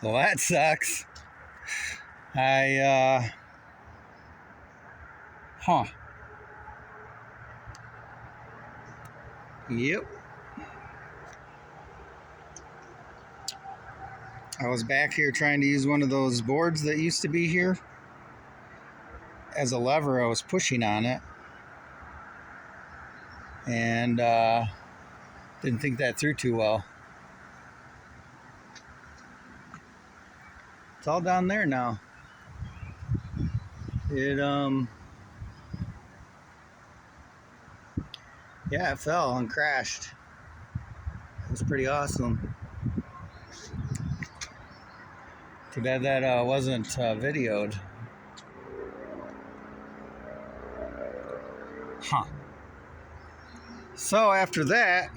Well, that sucks. Huh. Yep. I was back here trying to use one of those boards that used to be here. As a lever, I was pushing on it. And didn't think that through too well. It's all down there now. Yeah, it fell and crashed. It was pretty awesome. Too bad that wasn't videoed. Huh. So after that,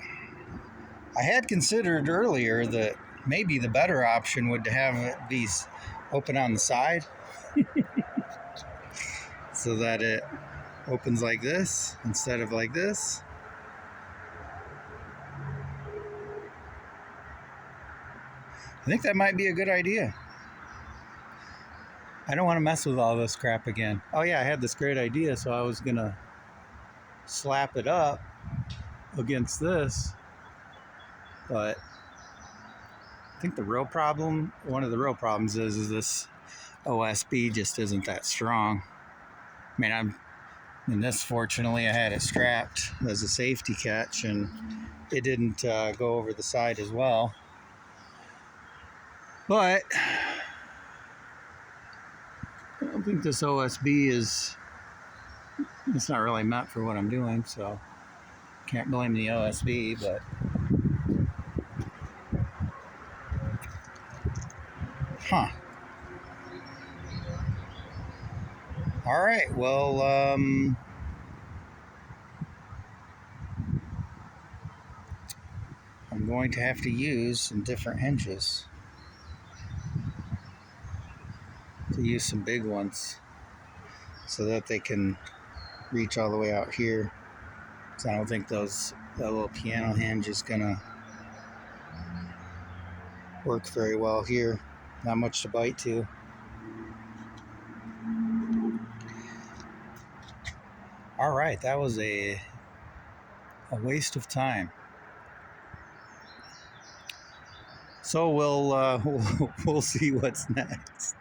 I had considered earlier that maybe the better option would to have these open on the side so that it opens like this instead of like this. I think that might be a good idea. I don't want to mess with all this crap again. Oh yeah, I had this great idea, so I was gonna slap it up against this, but I think one of the real problems is this OSB just isn't that strong. I mean, in this, fortunately, I had it strapped as a safety catch, and it didn't go over the side as well. But I don't think this OSB it's not really meant for what I'm doing, so can't blame the OSB, but huh. All right, well, I'm going to have to use some different hinges to use some big ones so that they can reach all the way out here. So I don't think that little piano hinge is gonna work very well here. Not much to bite to. All right, that was a waste of time. So we'll see what's next.